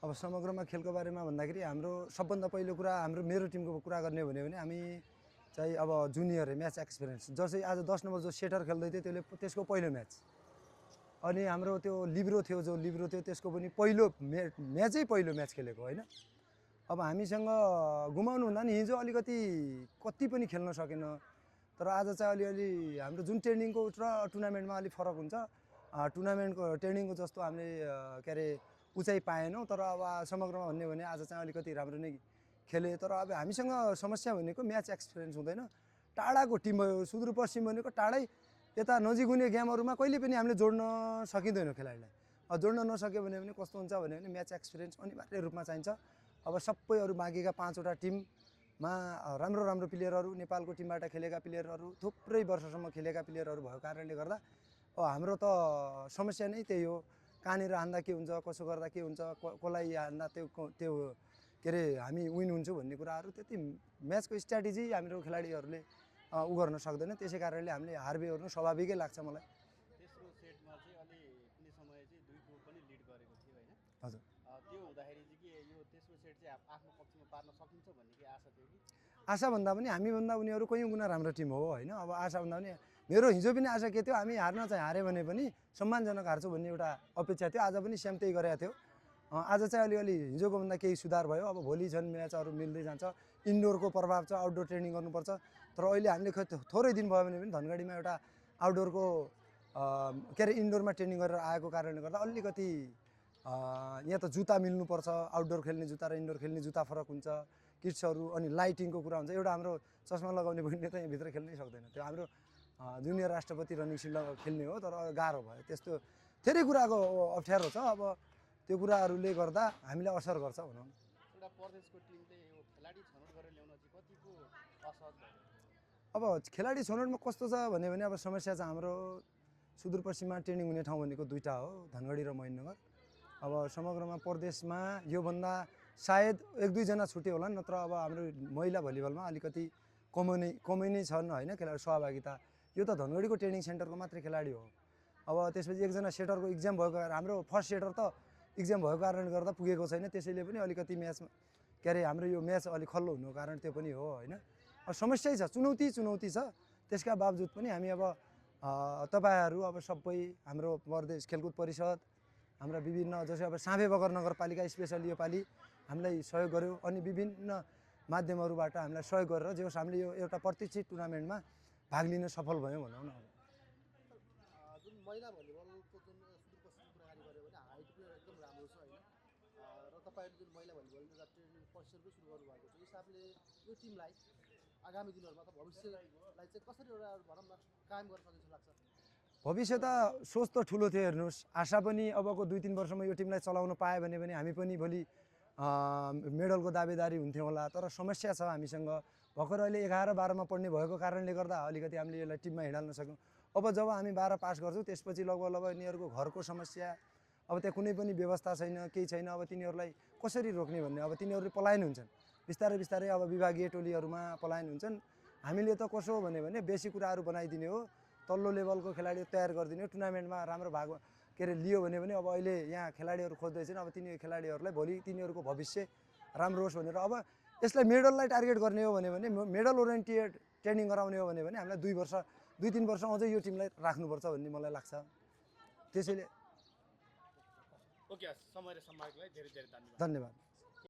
अब समग्रमा खेलको बारेमा भन्दाखेरि हाम्रो सबभन्दा पहिलो कुरा मेरो टिमको कुरा गर्ने हो भने हामी चाहिँ अब जुनियर म्याच एक्सपिरियन्स जसै आज 10 नम्बर जो सेटर खेल्दै थियो त्यसको पहिलो म्याच अनि हाम्रो त्यो लिब्रो थियो त्यसको पनि पहिलो म्याचै पहिलो म्याच खेलेको होइन। अब हामीसँग गुमाउनु भन्दा नि हिजो अलिकति कति पनि खेल्न सकेन, तर आज चाहिँ अलिअलि हाम्रो जुन ट्रेनिङको र टुर्नामेन्टमा अलिक फरक हुन्छ। टुर्नामेन्टको ट्रेनिङको जस्तो हामीले के अरे उचाइ पाएनौँ, तर अब समग्रमा भन्ने भने आज चाहिँ अलिकति राम्रो नै खेले। तर अब हामीसँग समस्या भनेको म्याच एक्सपिरियन्स हुँदैन। टाढाको टिम भयो, सुदूरपश्चिम भनेको टाढै, यता नजिक हुने गेमहरूमा कहिले पनि हामीले जोड्न सकिँदैन खेलाडीलाई। जोड्न नसक्यो भने कस्तो हुन्छ भने म्याच एक्सपिरियन्स अनिवार्य रूपमा चाहिन्छ। अब सबै अरू बाँकीका 5वटा टिममा राम्रो राम्रो प्लेयरहरू, नेपालको टिमबाट खेलेका प्लेयरहरू, थुप्रै वर्षसम्म खेलेका प्लेयरहरू भएको कारणले गर्दा हाम्रो त समस्या नै त्यही हो। कहाँनिर हान्दा के हुन्छ, कसो गर्दा के हुन्छ, कसलाई हान्दा त्यो के अरे हामी विन हुन्छौँ भन्ने कुराहरू त्यति म्याचको स्ट्राटेजी हाम्रो खेलाडीहरूले उ गर्न सक्दैन। त्यसै कारणले हामीले हार्बे गर्नु स्वाभाविकै लाग्छ मलाई। तेस्रो सेटमा चाहिँ अलि कुनै समय चाहिँ 2-2 पनि लिड गरेको थियो हैन? हजुर, त्यो हुँदाखेरि चाहिँ के यो तेस्रो सेट चाहिँ आफ्नो पक्षमा पार्न सकिन्छ भन्ने के आशा थियो कि? आशा भन्दा पनि हामीभन्दा उनीहरू कयौँ गुणा राम्रो टिम हो होइन। अब आशा भन्दा पनि मेरो हिजो पनि आशा के थियो, हामी हार्न चाहिँ हाऱ्यो भने पनि सम्मानजनक हार्छौँ भन्ने एउटा अपेक्षा थियो। आज पनि सेम त्यही गरेको थियो। आज चाहिँ अलिअलि हिजोको भन्दा केही सुधार भयो। अब भोलि झन् म्याचहरू मिल्दै जान्छ। इन्डोरको प्रभाव छ, आउटडोर ट्रेनिङ गर्नुपर्छ। तर अहिले हामीले थोरै दिन भयो भने पनि धनगढीमा एउटा आउटडोरको के अरे इन्डोरमा ट्रेनिङ गरेर आएको कारणले गर्दा अलिकति यहाँ त जुत्ता मिल्नुपर्छ। आउटडोर खेल्ने जुत्ता र इन्डोर खेल्ने जुत्ता फरक हुन्छ, किट्सहरू अनि लाइटिङको कुरा हुन्छ। एउटा हाम्रो चस्मा लगाउने बहिनीले त यहाँभित्र खेल्नै सक्दैन। त्यो हाम्रो जुनियर राष्ट्रपति रनिङ सिल्ड खेल्ने हो, तर गाह्रो भयो। त्यस्तो धेरै कुराको अप्ठ्यारो छ। अब त्यो कुराहरूले गर्दा हामीलाई असर गर्छ भनौँ। एउटा प्रदेशको टिमले यो खेलाडी छनौट गरेर ल्याउन चाहिँ कतिको असहज भयो? अब खेलाडी छनौटमा कस्तो छ भने अब समस्या चाहिँ हाम्रो सुदूरपश्चिममा ट्रेनिङ हुने ठाउँ भनेको 2टा हो, धनगढी र महेन्द्रनगर। अब समग्रमा प्रदेशमा योभन्दा सायद 1-2 जना छुट्यो होला, नत्र अब हाम्रो महिला भलिबलमा अलिकति कमै नै छन् होइन खेलाडी सहभागिता। यो त धनगढीको ट्रेनिङ सेन्टरको मात्रै खेलाडी हो। अब त्यसपछि एकजना सेटरको इक्जाम भएको हाम्रो फर्स्ट सेटर त इक्जाम भएको कारणले गर्दा पुगेको छैन। त्यसैले पनि अलिकति म्याच के अरे हाम्रो यो म्याच अलिक खल्लो हुनुको कारण त्यो पनि हो होइन। अब समस्यै छ, चुनौती छ। त्यसका बावजुद पनि हामी अब तपाईँहरू अब सबै हाम्रो प्रदेश खेलकुद परिषद, हाम्रा विभिन्न जस्तै अब साँभे बगर नगरपालिका स्पेसली योपालि हामीलाई सहयोग गर्यो अनि विभिन्न माध्यमहरूबाट हामीलाई सहयोग गरेर जे होस् हामीले यो एउटा प्रतिष्ठित टुर्नामेन्टमा भाग लिन सफल भयौँ भनौँ न। जुन महिला भलिबलको जुन सुदूरपश्चिमको कुराकानी गऱ्यो भने हाइट पनि एकदम राम्रो छ होइन, र तपाईँहरूले जुन महिला भलिबल एउटा ट्रेनिङ प्रशिक्षण पनि सुरु गर्नुभएको छ, हिसाबले यो टिमलाई आगामी दिनहरूमा त भविष्यलाई चाहिँ कसरी एउटा भनौँ न कायम गर्न सकिन्छ लाग्छ? भविष्य त सोच त ठुलो थियो। हेर्नुहोस्, आशा पनि अबको 2-3 वर्षमा यो टिमलाई चलाउन पायो भने हामी पनि भोलि मेडलको दावेदारी हुन्थ्यौँ होला। तर समस्या छ हामीसँग, भर्खर अहिले 11-12मा पढ्ने भएको कारणले गर्दा अलिकति हामीले यसलाई टिममा हिँडाल्न सक्यौँ। अब जब हामी 12 पास गर्छौँ त्यसपछि लगभग यिनीहरूको घरको समस्या, अब त्यहाँ कुनै पनि व्यवस्था छैन, केही छैन। अब तिनीहरूलाई कसरी रोक्ने भन्ने, अब तिनीहरू पलायन हुन्छन् बिस्तारै अब विभागीय टोलीहरूमा पलायन हुन्छन्। हामीले त कसो हो भने बेसी कुराहरू बनाइदिने हो, तल्लो लेभलको खेलाडी तयार गरिदिने हो। टुर्नामेन्टमा राम्रो भाग के अरे लियो भने अब अहिले यहाँ खेलाडीहरू खोज्दैछन्। अब तिनी खेलाडीहरूलाई भोलि तिनीहरूको भविष्य राम्रो होस् भनेर अब यसलाई मेडललाई टार्गेट गर्ने हो भने मेडल ओरिएन्टेड ट्रेनिङ गराउने हो भने हामीलाई 2-3 वर्ष अझै यो टिमलाई राख्नुपर्छ भन्ने मलाई लाग्छ। त्यसैले ओके, समय र सम्मानलाई धेरै धेरै धन्यवाद। धन्यवाद।